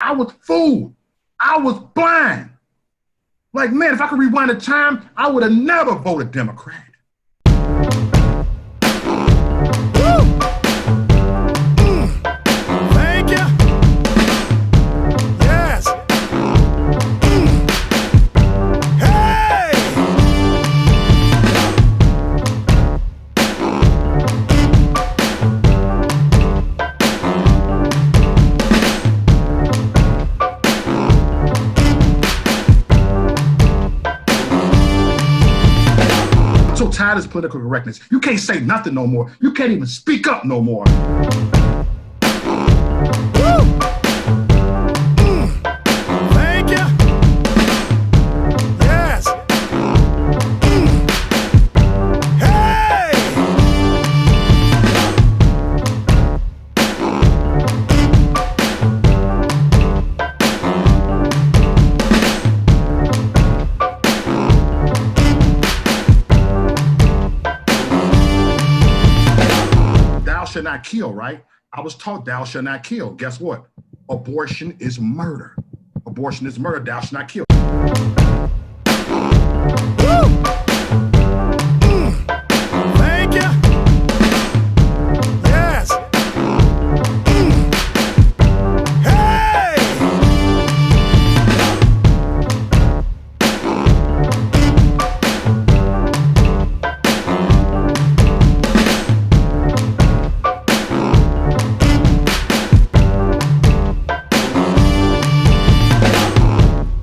I was fooled. I was blind. Like, man, if I could rewind the time, I would have never voted Democrat. Thank you. Yes. Hey! I'm so tired of this political correctness. You can't say nothing no more. You can't even speak up no more. Thank you. Yes. Hey! Thou shalt not kill, right? I was taught thou shalt not kill. Guess what? Abortion is murder. Abortion is murder. Thou shalt not kill. Thank you. Yes. Hey!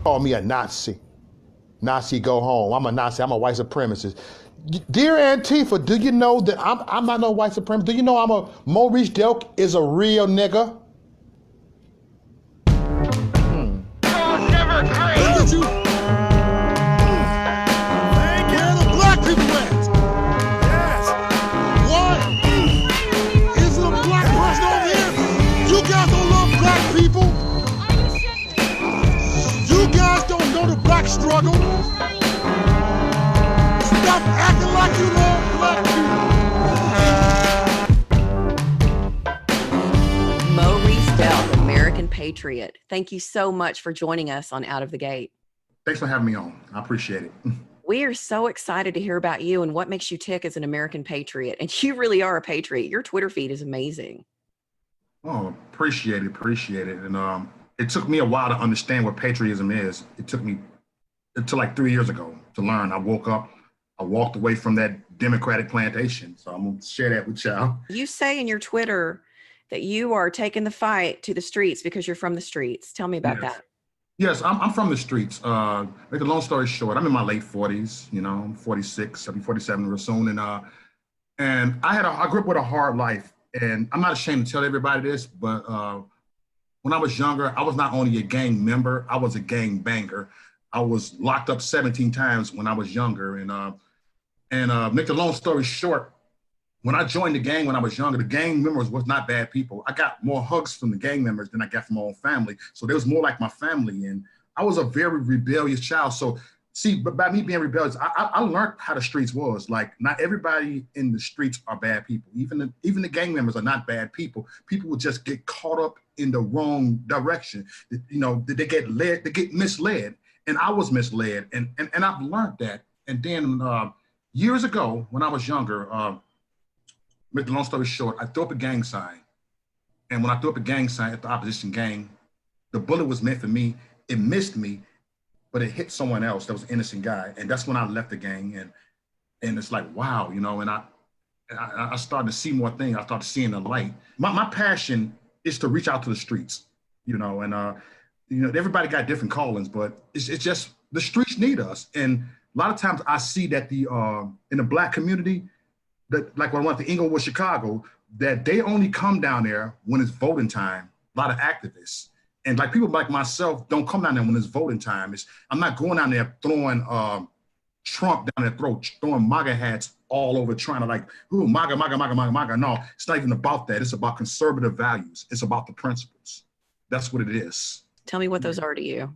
Call me a Nazi. Nazi, go home. I'm a Nazi. I'm a white supremacist. Dear Antifa, do you know that I'm not no white supremacist? Do you know Maurice Delk is a real nigga? Look at you. Thank you. Where the black people at? Yes. What? Is it a black person over here? You guys don't love black people? You guys don't know the black struggle? Stop acting like you love black people. Maurice Delk, American Patriot. Thank you so much for joining us on Out of the Gate. Thanks for having me on. I appreciate it. We are so excited to hear about you and what makes you tick as an American patriot. And you really are a patriot. Your Twitter feed is amazing. Oh, appreciate it, appreciate it. And it took me a while to understand what patriotism is. It took me until like 3 years ago to learn. I woke up, I walked away from that Democratic plantation. So I'm gonna share that with y'all. You say in your Twitter that you are taking the fight to the streets because you're from the streets. Tell me about Yes. that. Yes, I'm from the streets. Make a long story short, I'm in my late 40s, you know, I'm 46, I'll be 47 real soon. And I grew up with a hard life. And I'm not ashamed to tell everybody this, but when I was younger, I was not only a gang member, I was a gang banger. I was locked up 17 times when I was younger. And make the long story short, when I joined the gang when I was younger, the gang members was not bad people. I got more hugs from the gang members than I got from my own family. So they was more like my family. And I was a very rebellious child. So see, but by me being rebellious, I learned how the streets was. Like, not everybody in the streets are bad people. Even the gang members are not bad people. People will just get caught up in the wrong direction. You know, they get misled. And I was misled. And I've learned that. And then years ago, when I was younger, make the long story short, I threw up a gang sign. And when I threw up a gang sign at the opposition gang, the bullet was meant for me. It missed me, but it hit someone else that was an innocent guy. And that's when I left the gang. And it's like, wow, you know, and I started to see more things. I started seeing the light. My passion is to reach out to the streets, you know, and you know, everybody got different callings, but it's just the streets need us. And a lot of times I see that in the Black community, that like when I went to Inglewood, Chicago, that they only come down there when it's voting time. A lot of activists. And like people like myself don't come down there when it's voting time. I'm not going down there throwing Trump down their throat, throwing MAGA hats all over, trying to like, ooh, MAGA, MAGA, MAGA, MAGA, MAGA. No, it's not even about that. It's about conservative values. It's about the principles. That's what it is. Tell me what those are to you.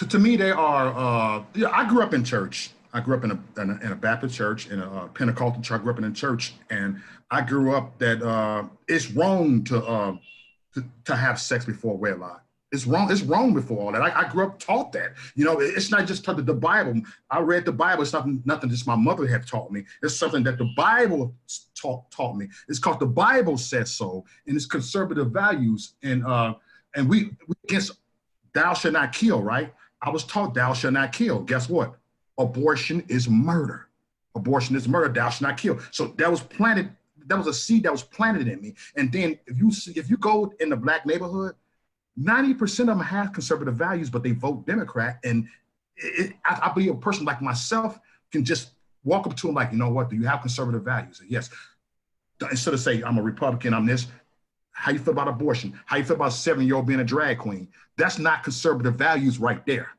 To me, they are, I grew up in church. I grew up in a Baptist church, in a Pentecostal church. I grew up in a church, and I grew up that it's wrong to have sex before wedlock. It's wrong. It's wrong before all that. I grew up taught that. You know, it's not just the Bible. I read the Bible. It's nothing just my mother had taught me. It's something that the Bible taught me. It's called the Bible says so, and it's conservative values. And we against thou shalt not kill, right? I was taught thou shalt not kill. Guess what? Abortion is murder. Abortion is murder. Thou shalt not kill. So that was planted. That was a seed that was planted in me. And then if you go in the black neighborhood, 90% of them have conservative values, but they vote Democrat. And I believe a person like myself can just walk up to them like, you know what, do you have conservative values? And yes. Instead of saying, I'm a Republican, I'm this, how you feel about abortion? How you feel about a 7-year-old being a drag queen? That's not conservative values right there.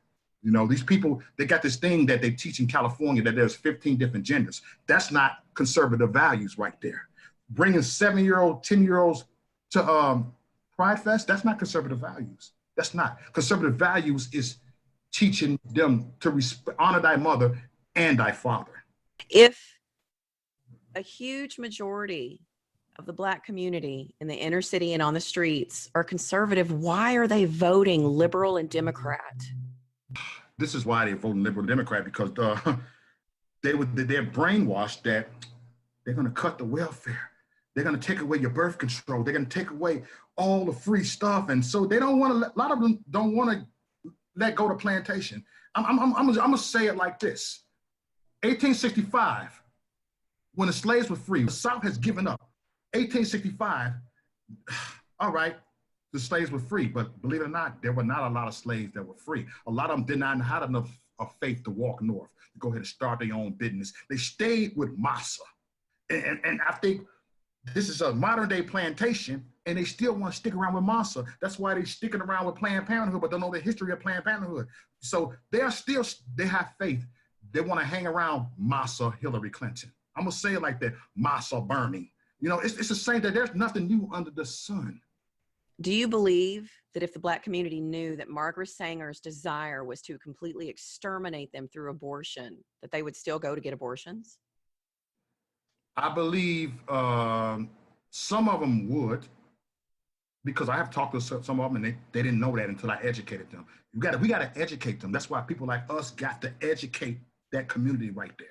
You know, these people, they got this thing that they teach in California that there's 15 different genders. That's not conservative values right there. Bringing 7-year-old, 10-year-olds to Pride Fest, that's not conservative values. That's not. Conservative values is teaching them to honor thy mother and thy father. If a huge majority of the Black community in the inner city and on the streets are conservative, why are they voting liberal and Democrat? This is why they're voting liberal and Democrat, because they're brainwashed that they're going to cut the welfare. They're going to take away your birth control. They're going to take away all the free stuff. And so they don't want to, a lot of them don't want to let go of plantation. I'm going to say it like this. 1865, when the slaves were free, the South has given up. 1865, all right, the slaves were free, but believe it or not, there were not a lot of slaves that were free. A lot of them did not have enough of faith to walk north, to go ahead and start their own business. They stayed with massa. And I think this is a modern day plantation, and they still want to stick around with massa. That's why they're sticking around with Planned Parenthood, but don't know the history of Planned Parenthood. So they have faith. They want to hang around massa, Hillary Clinton. I'm going to say it like that, massa burning. You know, it's the same that there's nothing new under the sun. Do you believe that if the Black community knew that Margaret Sanger's desire was to completely exterminate them through abortion, that they would still go to get abortions? I believe some of them would, because I have talked to some of them and they didn't know that until I educated them. We got to educate them. That's why people like us got to educate that community right there.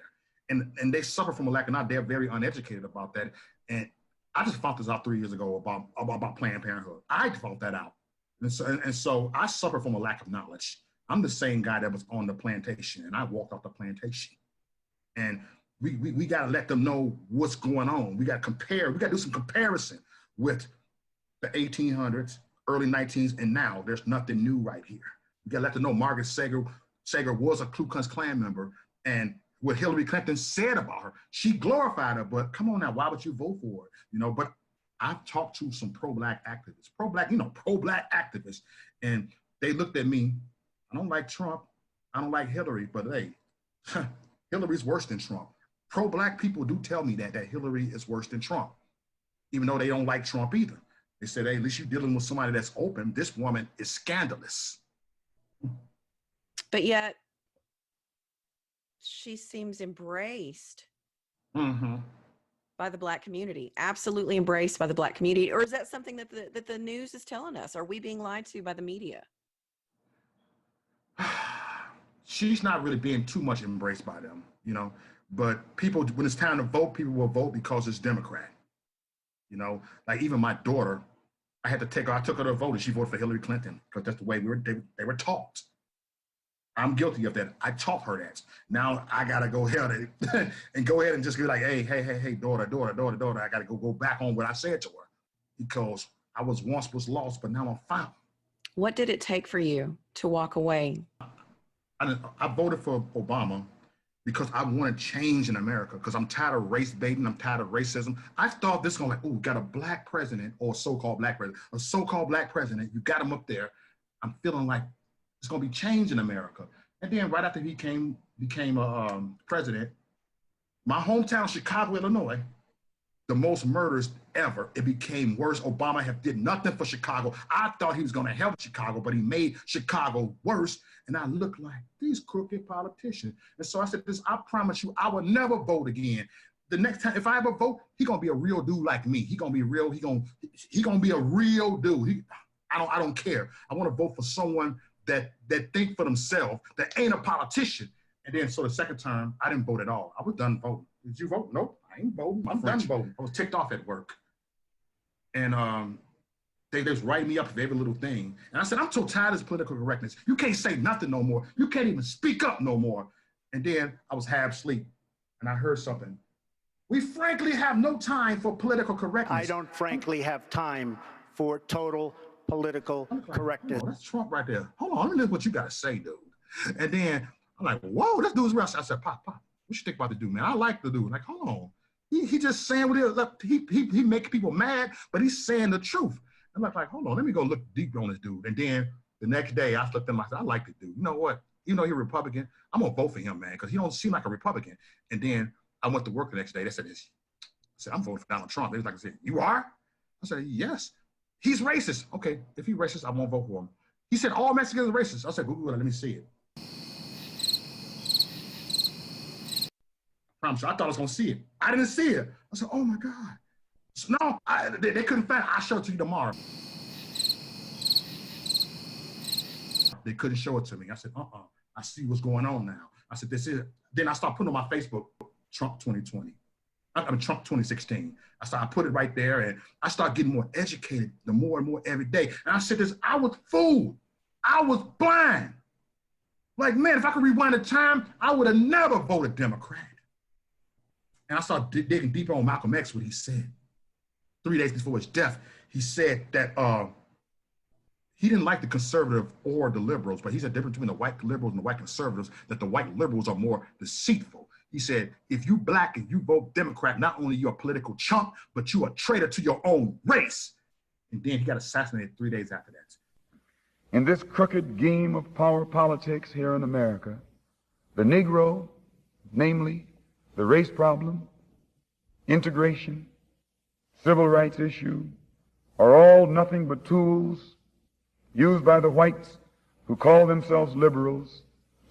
And they suffer from a lack of knowledge. They're very uneducated about that. And I just found this out 3 years ago about Planned Parenthood. I found that out. And so I suffer from a lack of knowledge. I'm the same guy that was on the plantation, and I walked off the plantation. And we got to let them know what's going on. We got to compare. We got to do some comparison with the 1800s, early 19s, and now. There's nothing new right here. We got to let them know Margaret Sanger was a Ku Klux Klan member, and what Hillary Clinton said about her, she glorified her, but come on now, why would you vote for her? You know, but I've talked to some pro-Black activists, pro-Black activists, and they looked at me. I don't like Trump. I don't like Hillary, but hey, Hillary's worse than Trump. Pro-Black people do tell me that Hillary is worse than Trump, even though they don't like Trump either. They said, hey, at least you're dealing with somebody that's open. This woman is scandalous. But yet, she seems embraced by the Black community, absolutely embraced by the Black community. Or is that something that the news is telling us? Are we being lied to by the media? She's not really being too much embraced by them, you know, but people, when it's time to vote, people will vote because it's Democrat. You know, like even my daughter, I took her to vote and she voted for Hillary Clinton because that's the way they were taught. I'm guilty of that. I taught her that. Now I gotta go ahead and just be like, hey, daughter. I gotta go back on what I said to her because I was lost, but now I'm found. What did it take for you to walk away? I voted for Obama because I want to change in America because I'm tired of race baiting. I'm tired of racism. I thought this was we got a Black president or a so-called Black president. You got him up there. I'm feeling like it's going to be change in America. And then right after he became a president, my hometown, Chicago, Illinois, the most murders ever. It became worse. Obama did nothing for Chicago. I thought he was going to help Chicago, but he made Chicago worse. And I looked like these crooked politicians. And so I said, I promise you, I will never vote again. The next time, if I ever vote, he's going to be a real dude like me. He's going to be real. He's going to be a real dude. I don't care. I want to vote for someone that think for themselves, that ain't a politician. And then so the second term, I didn't vote at all. I was done voting. Did you vote? Nope, I ain't voting. I'm done voting. I was ticked off at work. And they just write me up for every little thing. And I said, I'm so tired of this political correctness. You can't say nothing no more. You can't even speak up no more. And then I was half asleep and I heard something. We frankly have no time for political correctness. I don't frankly have time for total political correctness. Oh, that's Trump right there. Hold on, let me listen what you got to say, dude. And then I'm like, whoa, this dude's real. I said, Pop, what you think about the dude, man? I like the dude. Like, hold on. He just saying what he make people mad, but he's saying the truth. I'm like, hold on, let me go look deeper on this dude. And then the next day, I looked at him, I said, I like the dude. You know what? Even though he's a Republican, I'm gonna vote for him, man, because he don't seem like a Republican. And then I went to work the next day. They said this. I said, I'm voting for Donald Trump. They was like, you are? I said, yes. He's racist. Okay, if he's racist, I won't vote for him. He said, all Mexicans are racist. I said, Google it, let me see it. I promise you, I thought I was gonna see it. I didn't see it. I said, oh my God. So, no, they couldn't find it. I'll show it to you tomorrow. They couldn't show it to me. I said, I see what's going on now. I said, this is it. Then I started putting on my Facebook, Trump 2020. I mean, Trump 2016. I put it right there and I started getting more educated the more and more every day. And I said this, I was fooled. I was blind. Like, man, if I could rewind the time, I would have never voted Democrat. And I started digging deeper on Malcolm X, what he said. 3 days before his death, he said that he didn't like the conservative or the liberals, but he said the difference between the white liberals and the white conservatives, that the white liberals are more deceitful. He said, if you black and you vote Democrat, not only you're a political chump, but you're a traitor to your own race. And then he got assassinated 3 days after that. In this crooked game of power politics here in America, the Negro, namely the race problem, integration, civil rights issue, are all nothing but tools used by the whites who call themselves liberals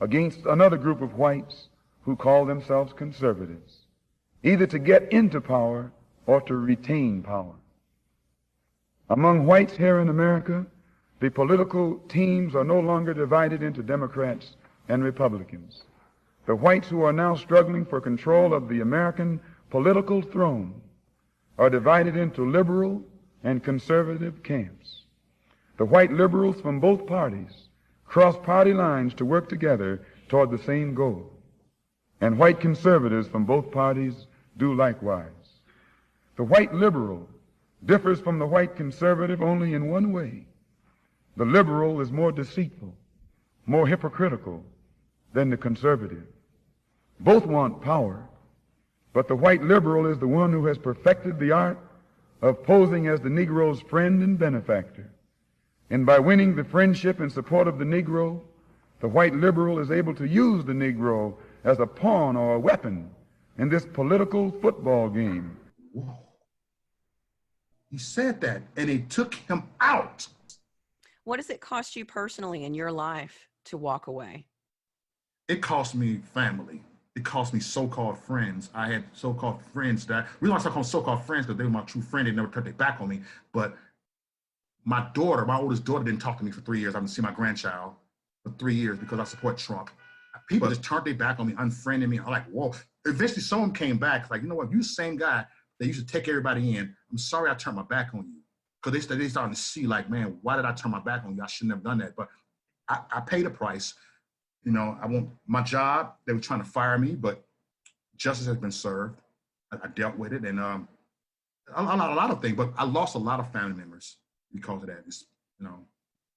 against another group of whites who call themselves conservatives, either to get into power or to retain power. Among whites here in America, the political teams are no longer divided into Democrats and Republicans. The whites who are now struggling for control of the American political throne are divided into liberal and conservative camps. The white liberals from both parties cross party lines to work together toward the same goal. And white conservatives from both parties do likewise. The white liberal differs from the white conservative only in one way. The liberal is more deceitful, more hypocritical than the conservative. Both want power, but the white liberal is the one who has perfected the art of posing as the Negro's friend and benefactor. And by winning the friendship and support of the Negro, the white liberal is able to use the Negro as a pawn or a weapon in this political football game. Whoa. He said that, and they took him out. What does it cost you personally in your life to walk away? It cost me family. It cost me so-called friends. I had so-called friends that, we don't talk about so-called friends because they were my true friend. They never turned their back on me. But my daughter, my oldest daughter, didn't talk to me for 3 years. I didn't see my grandchild for 3 years because I support Trump. People just turned their back on me, unfriended me. I'm like, whoa. Eventually, someone came back. Like, you know what? You the same guy that used to take everybody in. I'm sorry I turned my back on you. Because they started to see, like, man, why did I turn my back on you? I shouldn't have done that. But I paid a price. You know, I want my job. They were trying to fire me, but justice has been served. I dealt with it, and a lot of things. But I lost a lot of family members because of that. It's, you know,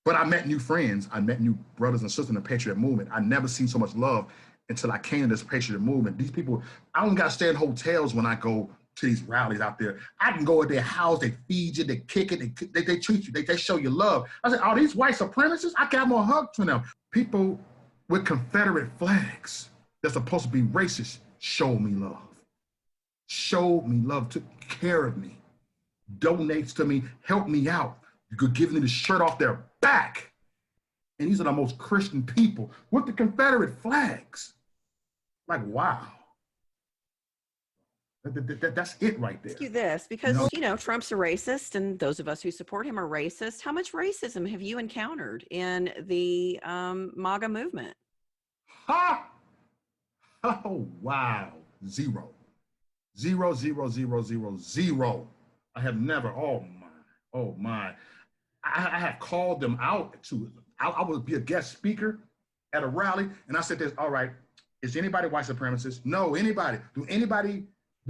but I met new friends. I met new brothers and sisters in the Patriot movement. I never seen so much love until I came to this Patriot movement. These people, I don't got to stay in hotels when I go to these rallies out there. I can go at their house, they feed you, they kick it, they treat you, they show you love. I said, are these white supremacists? I can have more hugs from them. People with Confederate flags that's supposed to be racist showed me love. Showed me love, took care of me, donates to me, helped me out. You could give me the shirt off their back. And these are the most Christian people with the Confederate flags. Like, wow. That's it right there. Ask you this because Trump's a racist, and those of us who support him are racist. How much racism have you encountered in the MAGA movement? Ha! Oh wow, zero, zero, zero, zero, zero, zero. I have never. Oh my. I have called them out to. I would be a guest speaker at a rally, and I said this. All right, is anybody white supremacist? No. Anybody? Do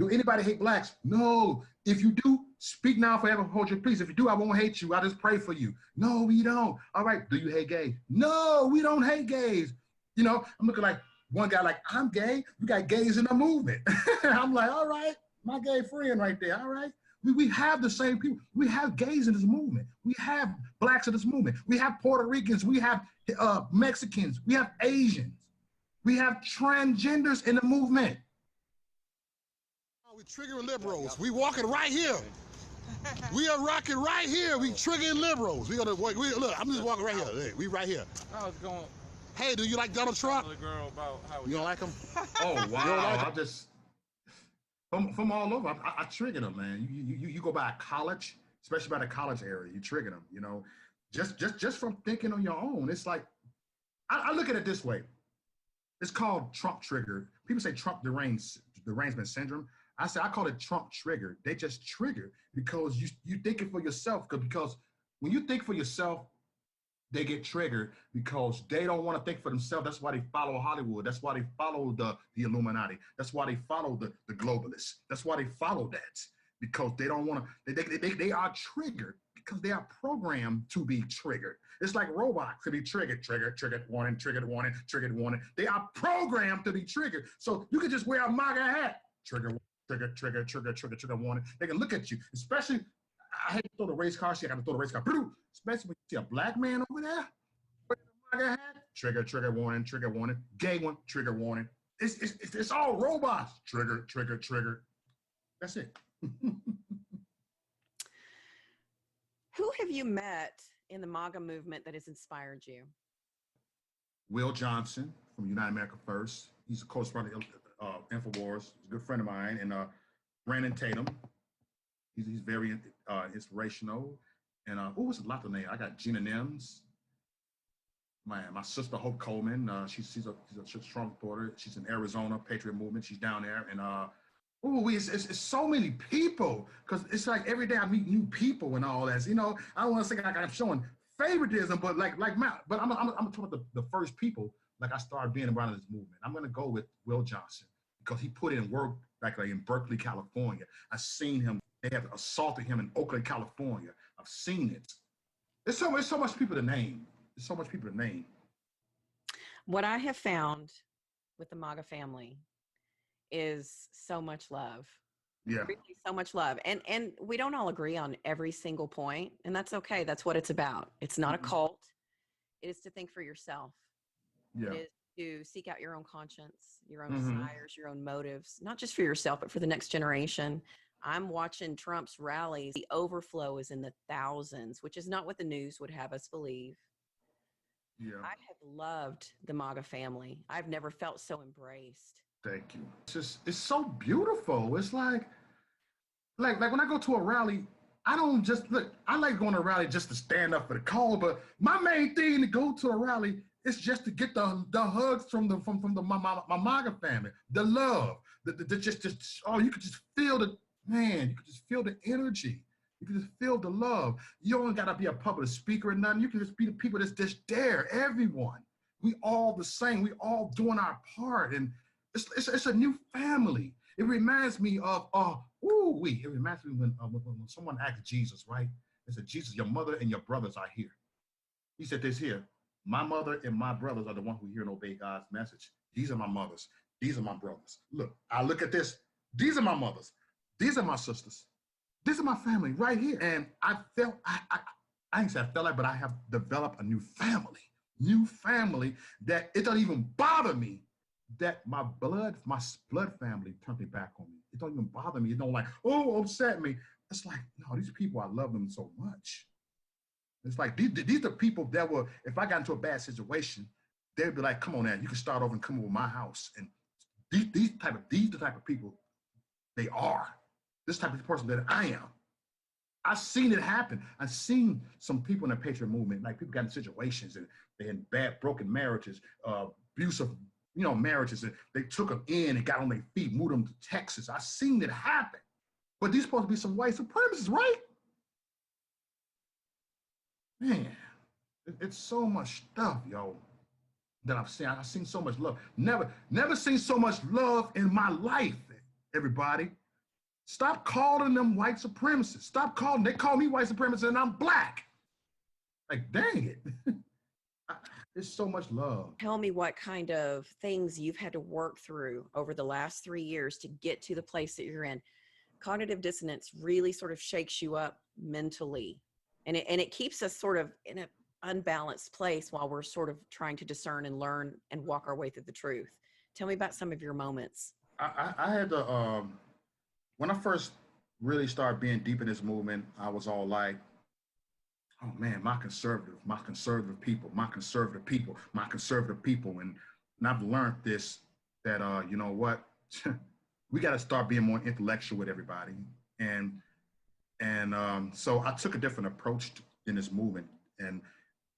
anybody hate blacks? No. If you do, speak now, forever hold your peace. If you do, I won't hate you. I just pray for you. No, we don't. All right. Do you hate gays? No, we don't hate gays. I'm looking like one guy like, I'm gay. We got gays in the movement. I'm like, all right, my gay friend right there. All right. We have the same people. We have gays in this movement. We have blacks in this movement. We have Puerto Ricans. We have Mexicans. We have Asians. We have transgenders in the movement. We triggering liberals. We walking right here. We are rocking right here. We triggering liberals. Look, I'm just walking right here. Hey, we right here. I was going. Hey, do you like Donald Trump? The girl about how You don't like him? Oh wow! I just from all over. I trigger them, man. You go by a college, especially by the college area. You trigger them. Just from thinking on your own. It's like I look at it this way. It's called Trump trigger. People say Trump derangement syndrome. I call it Trump trigger. They just trigger because you thinking for yourself. Because when you think for yourself, they get triggered because they don't want to think for themselves. That's why they follow Hollywood. That's why they follow the Illuminati. That's why they follow the globalists. That's why they follow that, because they don't want to. They are triggered because they are programmed to be triggered. It's like robots to be triggered, triggered, warning, triggered, warning, triggered, warning. They are programmed to be triggered. So you can just wear a MAGA hat, trigger, trigger, trigger, trigger, trigger, trigger, warning. They can look at you, especially. I hate to throw the race car. I got to throw the race car. Especially when you see a black man over there with a MAGA hat. Trigger, trigger, warning, trigger, warning. Gay one, trigger, warning. It's all robots. Trigger, trigger, trigger. That's it. Who have you met in the MAGA movement that has inspired you? Will Johnson from United America First. He's a co-sponsor of InfoWars. He's a good friend of mine. And Brandon Tatum. He's very inspirational. And what's a lot of names? I got Gina Nims. My sister Hope Coleman. She's a strong reporter. She's in Arizona Patriot Movement. She's down there. And it's so many people, because it's like every day I meet new people and all that. I don't want to say like I'm showing favoritism, but but I'm talking about the first people. Like I started being around this movement. I'm gonna go with Will Johnson because he put in work like in Berkeley, California. I've seen him. They have assaulted him in Oakland, California. I've seen it. There's so much people to name. There's so much people to name. What I have found with the MAGA family is so much love. Yeah. Really so much love. And we don't all agree on every single point, and that's okay. That's what it's about. It's not a cult. It is to think for yourself. Yeah. It is to seek out your own conscience, your own desires, your own motives, not just for yourself, but for the next generation. I'm watching Trump's rallies. The overflow is in the thousands, which is not what the news would have us believe. Yeah. I have loved the MAGA family. I've never felt so embraced. Thank you. It's so beautiful. It's like when I go to a rally, I don't just look. I like going to a rally just to stand up for the cause, but my main thing to go to a rally is just to get the hugs from my MAGA family, the love, just you could just feel you could just feel the energy. You can just feel the love. You don't gotta be a public speaker or nothing. You can just be the people that's just there. Everyone, we all the same. We all doing our part, and it's a new family. It reminds me of it reminds me when someone asked Jesus, right? They said, Jesus, your mother and your brothers are here. He said this here. My mother and my brothers are the one who hear and obey God's message. These are my mothers. These are my brothers. Look, I look at this. These are my mothers. These are my sisters. This is my family right here. And I felt, I ain't say I felt like, but I have developed a new family that it doesn't even bother me that my blood family turned their back on me. It don't even bother me. It don't upset me. It's like, no, these people, I love them so much. It's like, these are people that were, if I got into a bad situation, they'd be like, come on now, you can start over and come over my house. And these the type of people they are. This type of person that I am. I've seen it happen. I've seen some people in the patriot movement, like people got in situations and they're in bad, broken marriages, abusive, marriages, and they took them in and got on their feet, moved them to Texas. I've seen it happen. But these supposed to be some white supremacists, right? Man, it's so much stuff, yo, that I've seen. I've seen so much love. Never seen so much love in my life, everybody. Stop calling them white supremacists. They call me white supremacist and I'm black. Like, dang it. There's so much love. Tell me what kind of things you've had to work through over the last 3 years to get to the place that you're in. Cognitive dissonance really sort of shakes you up mentally, and it keeps us sort of in an unbalanced place while we're sort of trying to discern and learn and walk our way through the truth. Tell me about some of your moments. I had to, when I first really started being deep in this movement, I was all like, oh man, my conservative people. And I've learned this, that, you know what, we got to start being more intellectual with everybody. And so I took a different approach in this movement. And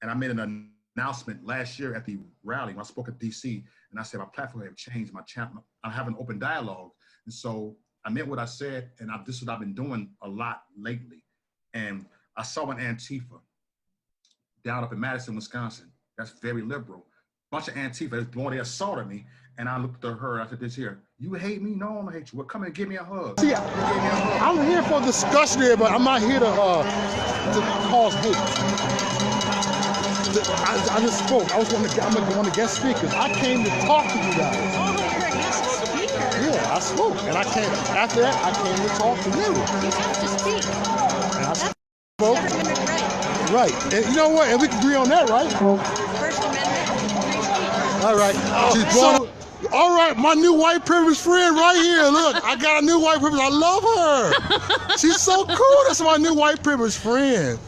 I made an announcement last year at the rally when I spoke at DC, and I said, my platform have changed, my channel, I have an open dialogue. And so I meant what I said, and this is what I've been doing a lot lately. And I saw an Antifa down up in Madison, Wisconsin. That's very liberal. Bunch of Antifa, they assaulted me. And I looked at her, I said, this here, you hate me? No, I don't hate you. Well, come and give me a hug. See, I'm here for discussion here, but I'm not here to cause hate. I just spoke. I'm going to guest speakers. I came to talk to you guys. Oh, you're a guest speaker. Yeah, I spoke. And after that, I came to talk to you. You have to speak. And I That's spoke. First Amendment right. Right. And you know what? And we can agree on that, right? First Amendment free speech. All right. All right, my new white privilege friend right here. Look, I got a new white privilege. I love her. She's so cool. That's my new white privilege friend.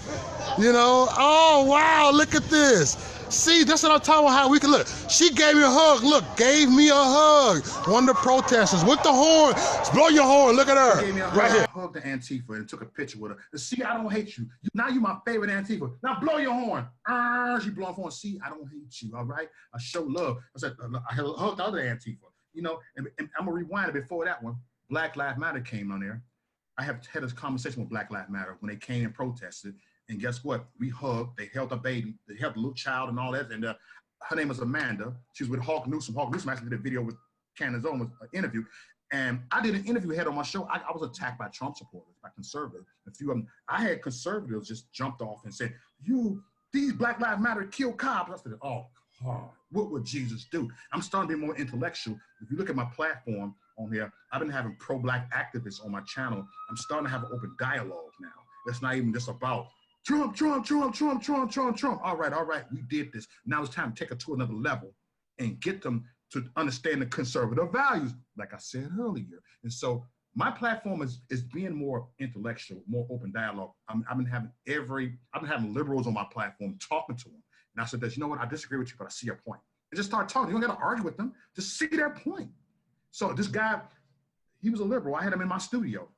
You know? Oh, wow, look at this. See, that's what I'm talking about, how we can look. She gave me a hug. Look, gave me a hug. One of the protesters with the horn. Blow your horn. Look at her. She gave me a right hug. here. I hugged the Antifa and took a picture with her. And see, I don't hate you. Now you my favorite Antifa. Now blow your horn. She blowing horn. See, I don't hate you. All right. I show love. I said, I hugged the other Antifa. You know, and I'm gonna rewind it before that one. Black Lives Matter came on there. I have had this conversation with Black Lives Matter when they came and protested. And guess what? We hugged. They held a baby. They held a little child and all that. And her name was Amanda. She was with Hawk Newsom. Hawk Newsom actually did a video with Candace Owens, an interview. And I did an interview head on my show. I was attacked by Trump supporters, by conservatives. A few of them. I had conservatives just jumped off and said, these Black Lives Matter kill cops. I said, oh, God, what would Jesus do? I'm starting to be more intellectual. If you look at my platform on here, I've been having pro-Black activists on my channel. I'm starting to have an open dialogue now. It's not even just about Trump. All right, we did this. Now it's time to take it to another level and get them to understand the conservative values, like I said earlier. And so my platform is being more intellectual, more open dialogue. I've been having liberals on my platform, talking to them. And I said, you know what, I disagree with you, but I see your point. And just start talking. You don't got to argue with them. Just see their point. So this guy, he was a liberal. I had him in my studio.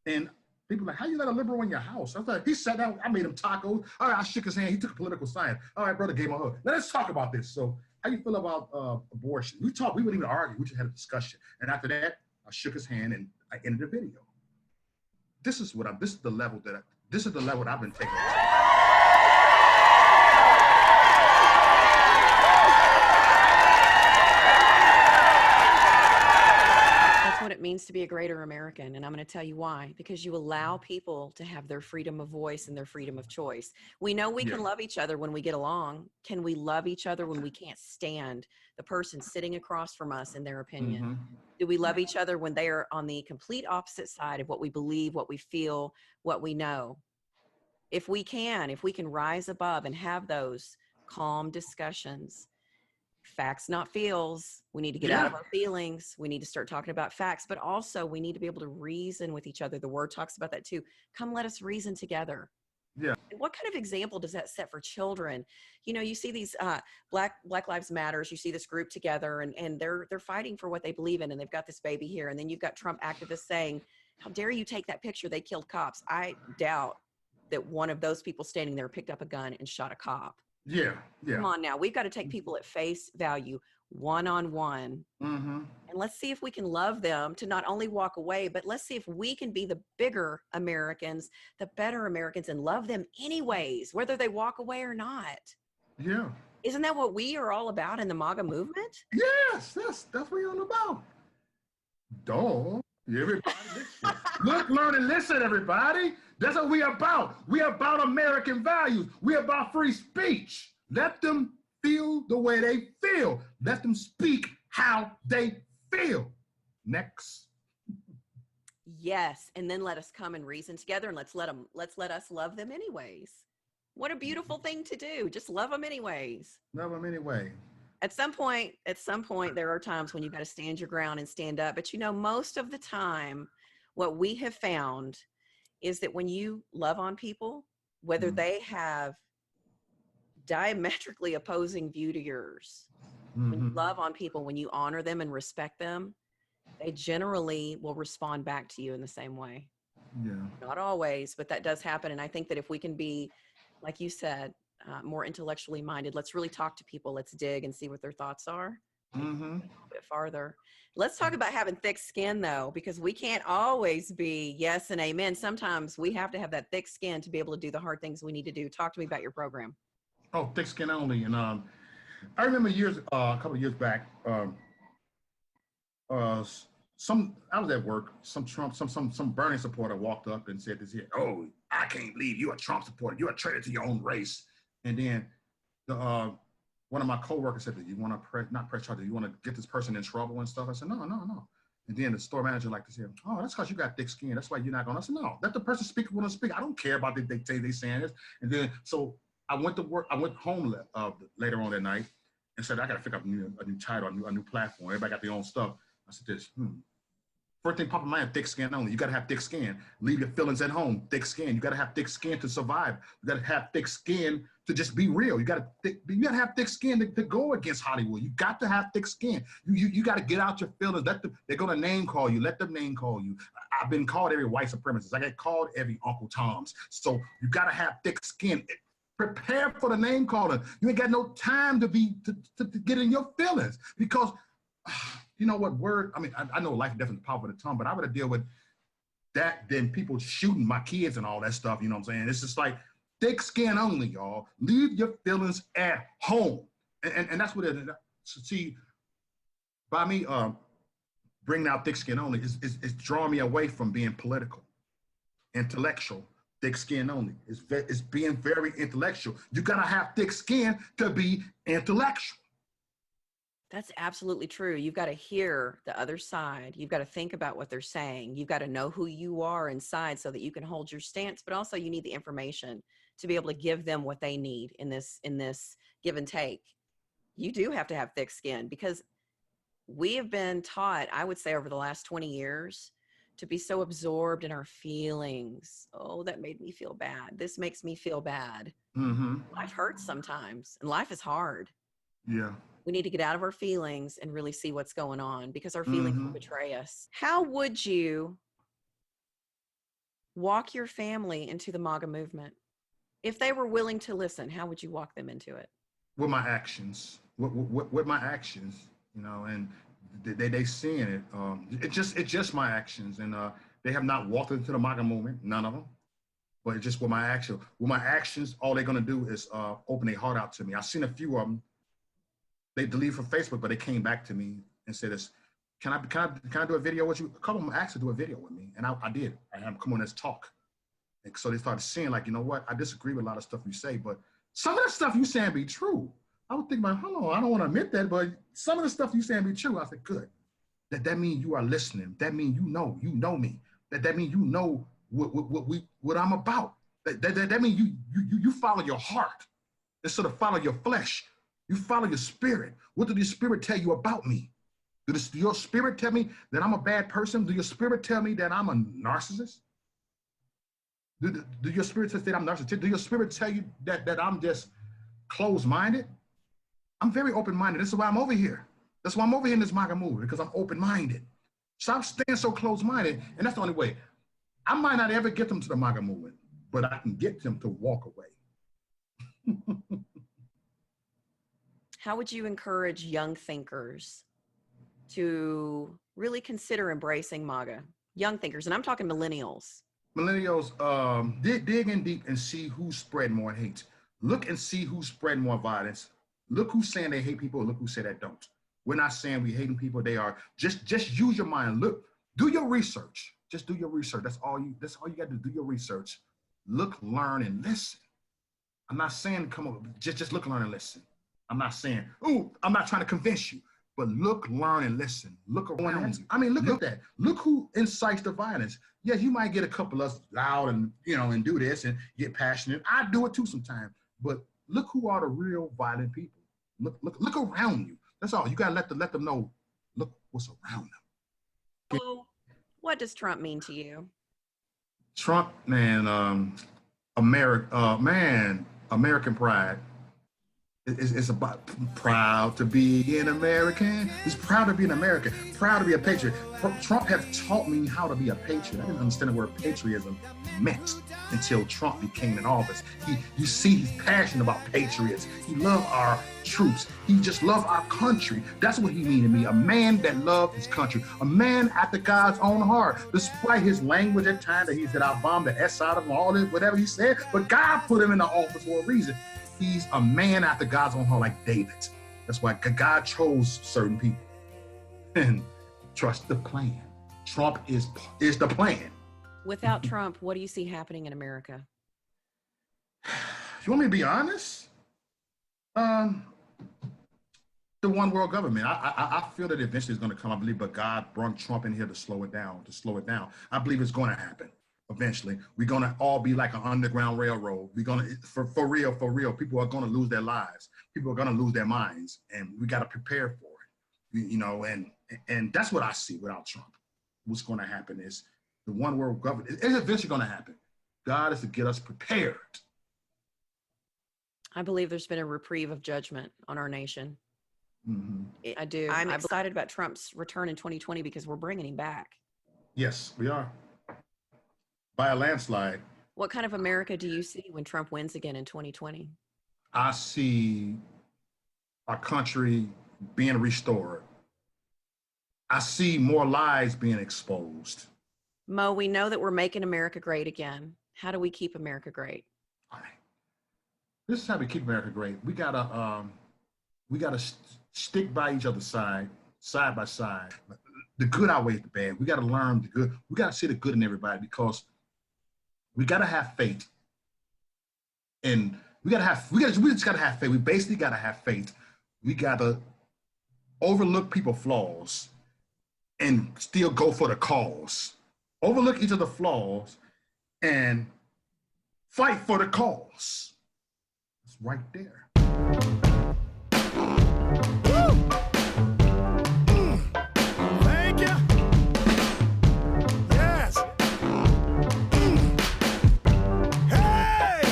And people were like, how you let a liberal in your house? I was like, he sat down, I made him tacos. All right, I shook his hand. He took political science. All right, brother, gave him a hug. Now let's talk about this. So how you feel about abortion? We wouldn't even argue. We just had a discussion. And after that, I shook his hand and I ended the video. This is the level that I've been taking. What it means to be a greater American. And I'm going to tell you why, because you allow people to have their freedom of voice and their freedom of choice. We know we can love each other when we get along. Can we love each other when we can't stand the person sitting across from us and their opinion? Mm-hmm. Do we love each other when they are on the complete opposite side of what we believe, what we feel, what we know? If we can rise above and have those calm discussions, facts, not feels. We need to get out of our feelings. We need to start talking about facts, but also we need to be able to reason with each other. The word talks about that too. Come, let us reason together. Yeah. what kind of example does that set for children? You know, you see these Black Lives Matters, you see this group together and they're fighting for what they believe in, and they've got this baby here. And then you've got Trump activists saying, how dare you take that picture? They killed cops. I doubt that one of those people standing there picked up a gun and shot a cop. Yeah, yeah. Come on now. We've got to take people at face value, one-on-one. Mm-hmm. And let's see if we can love them to not only walk away, but let's see if we can be the bigger Americans, the better Americans, and love them anyways, whether they walk away or not. Yeah. Isn't that what we are all about in the MAGA movement? Yes, that's what we're all about. Duh. Everybody listen. Look, learn, and listen, everybody. That's what we about. We about American values. We about free speech. Let them feel the way they feel. Let them speak how they feel. Next. Yes, and then let us come and reason together, and let's let us love them anyways. What a beautiful thing to do. Just love them anyways. Love them anyway. At some point, there are times when you've got to stand your ground and stand up. But you know, most of the time, what we have found is that when you love on people, whether they have diametrically opposing view to yours, when you love on people, when you honor them and respect them, they generally will respond back to you in the same way. Yeah. Not always, but that does happen. And I think that if we can be, like you said, more intellectually minded, let's really talk to people, let's dig and see what their thoughts are. A little bit farther. Let's talk about having thick skin, though, because we can't always be yes and amen. Sometimes we have to have that thick skin to be able to do the hard things we need to do. Talk to me about your program. Oh, thick skin only. And I remember a couple of years back, I was at work, some Bernie supporter walked up and said this here, oh, I can't believe you're a Trump supporter. You're a traitor to your own race. And then one of my coworkers said, do you want to not press charges? Do you want to get this person in trouble and stuff? I said, no. And then the store manager like to say, oh, that's because you got thick skin. That's why you're not going to. I said, no, let the person speak when they speak. I don't care about they saying this. And then, so I went to work. I went home later on that night and said, I got to figure out a new title, a new platform. Everybody got their own stuff. I said this, First thing popped in my mind, thick skin only. You got to have thick skin. Leave your feelings at home. Thick skin. You got to have thick skin to survive. You got to have thick skin to just be real. You got to have thick skin to go against Hollywood. You got to have thick skin. You got to get out your feelings. They're going to name call you. Let them name call you. I've been called every white supremacist. I get called every Uncle Tom's. So you got to have thick skin. Prepare for the name calling. You ain't got no time to get in your feelings because. You know what word? I mean, I know life and death is the power of the tongue, but I would deal with that than people shooting my kids and all that stuff. You know what I'm saying? It's just like thick skin only, y'all. Leave your feelings at home, and that's what it is. See, by me bringing out thick skin only is drawing me away from being political, intellectual. Thick skin only. It's being very intellectual. You gotta have thick skin to be intellectual. That's absolutely true. You've got to hear the other side. You've got to think about what they're saying. You've got to know who you are inside so that you can hold your stance, but also you need the information to be able to give them what they need in this give and take. You do have to have thick skin because we have been taught, I would say over the last 20 years, to be so absorbed in our feelings. Oh, that made me feel bad. This makes me feel bad. Life hurts sometimes and life is hard. Yeah. We need to get out of our feelings and really see what's going on because our feelings will betray us. How would you walk your family into the MAGA movement? If they were willing to listen, how would you walk them into it? With my actions, with my actions, you know, and they seeing it. It's just my actions, and they have not walked into the MAGA movement, none of them. But it's just with my action. With my actions, all they're gonna do is open their heart out to me. I've seen a few of them. They deleted from Facebook, but they came back to me and said, "Can I do a video with you?" A couple of them asked to do a video with me, and I did. I had them come on, let's talk. And so they started seeing, like, you know what? I disagree with a lot of stuff you say, but some of the stuff you saying be true. I would think about, hold on, I don't want to admit that, but some of the stuff you saying be true. I said, good. That means you are listening. That means you know me. That means you know what I'm about. That means you follow your heart instead of follow your flesh. You follow your spirit. What did your spirit tell you about me? Does your spirit tell me that I'm a bad person? Do your spirit tell me that I'm a narcissist? Do your spirit say that I'm narcissistic? Do your spirit tell you that I'm just closed-minded? I'm very open-minded. This is why I'm over here. That's why I'm over here in this MAGA movement, because I'm open-minded. Stop staying so closed-minded, and that's the only way. I might not ever get them to the MAGA movement, but I can get them to walk away. How would you encourage young thinkers to really consider embracing MAGA? Young thinkers, and I'm talking millennials. Millennials, dig in deep and see who's spreading more hate. Look and see who's spreading more violence. Look who's saying they hate people. Look who say that don't. We're not saying we hating people. They are. Just use your mind. Look, do your research. Just do your research. That's all you got to do your research. Look, learn, and listen. I'm not saying come on, just look, learn, and listen. I'm not saying, oh, I'm not trying to convince you, but look, learn, and listen. Look around you. I mean, look at that. Look who incites the violence. Yes, you might get a couple of us loud and and do this and get passionate. I do it too sometimes. But look who are the real violent people. Look around you. That's all. You gotta let them know. Look what's around them. So, what does Trump mean to you? Trump, man, American pride. It's about proud to be an American. It's proud to be an American, proud to be a patriot. Trump has taught me how to be a patriot. I didn't understand the word patriotism meant until Trump became in office. You see, he's passionate about patriots. He loves our troops. He just loves our country. That's what he means to me. A man that loves his country. A man after God's own heart. Despite his language at times that he said, I'll bomb the S out of him, all this, whatever he said. But God put him in the office for a reason. He's a man after God's own heart, like David. That's why God chose certain people. And trust the plan. Trump is the plan. Without Trump, what do you see happening in America? You want me to be honest? The one world government. I feel that eventually it's going to come, I believe, but God brought Trump in here to slow it down, I believe it's going to happen. Eventually, we're gonna all be like an underground railroad. We're gonna, for real, people are gonna lose their lives. People are gonna lose their minds, and we gotta prepare for it. And that's what I see without Trump. What's gonna happen is the one world government. It's eventually gonna happen. God is to get us prepared. I believe there's been a reprieve of judgment on our nation. Mm-hmm. I do. I'm excited about Trump's return in 2020 because we're bringing him back. Yes, we are. By a landslide. What kind of America do you see when Trump wins again in 2020? I see our country being restored. I see more lies being exposed. Mo, we know that we're making America great again. How do we keep America great? All right. This is how we keep America great. We gotta stick by each other's side by side. The good outweighs the bad. We gotta learn the good. We gotta see the good in everybody, because we gotta have faith, and we just gotta have faith. We basically gotta have faith. We gotta overlook people's flaws and still go for the cause. Overlook each other's flaws and fight for the cause. It's right there. Thank you. Yes. Hey!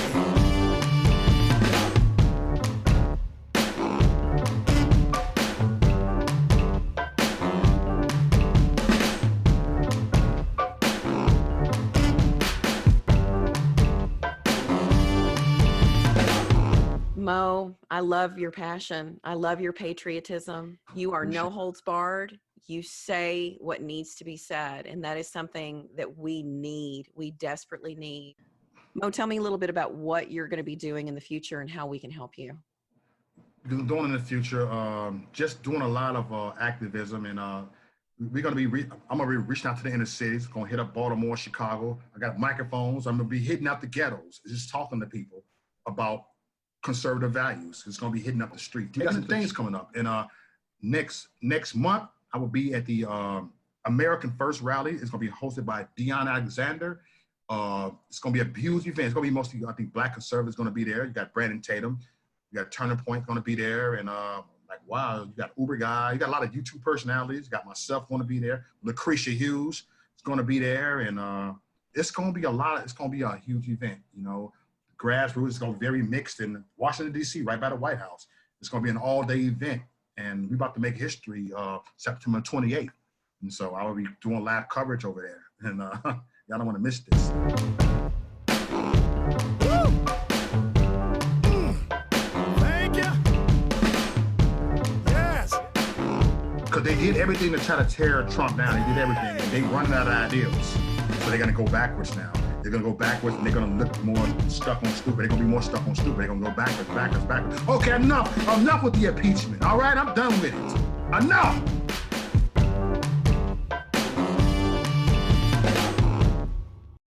Mo, I love your passion. I love your patriotism. You are no holds barred. You say what needs to be said, and that is something that we need. We desperately need. Mo, tell me a little bit about what you're going to be doing in the future and how we can help you. Doing in the future, just doing a lot of activism, and we're gonna be. I'm gonna be reaching out to the inner cities. Gonna hit up Baltimore, Chicago. I got microphones. I'm gonna be hitting out the ghettos, just talking to people about conservative values. It's gonna be hitting up the street. We got some things coming up, and next month I will be at the American First Rally. It's gonna be hosted by Deion Alexander. It's gonna be a huge event. It's gonna be mostly, I think, Black conservatives gonna be there. You got Brandon Tatum. You got Turning Point going to be there, and wow, you got Uber Guy. You got a lot of YouTube personalities. You got myself going to be there. Lucretia Hughes is going to be there, and it's going to be it's going to be a huge event, you know. Grassroots is going to be very mixed in Washington, D.C., right by the White House. It's going to be an all-day event, and we're about to make history September 28th. And so I will be doing live coverage over there, and y'all don't want to miss this. Thank you. Yes. Because they did everything to try to tear Trump down. They did everything. And they run out of ideas. So they're going to go backwards now. They're going to go backwards, and they're going to look more stuck on stupid. They're going to be more stuck on stupid. They're going to go backwards. Okay, enough with the impeachment. All right, I'm done with it. Enough.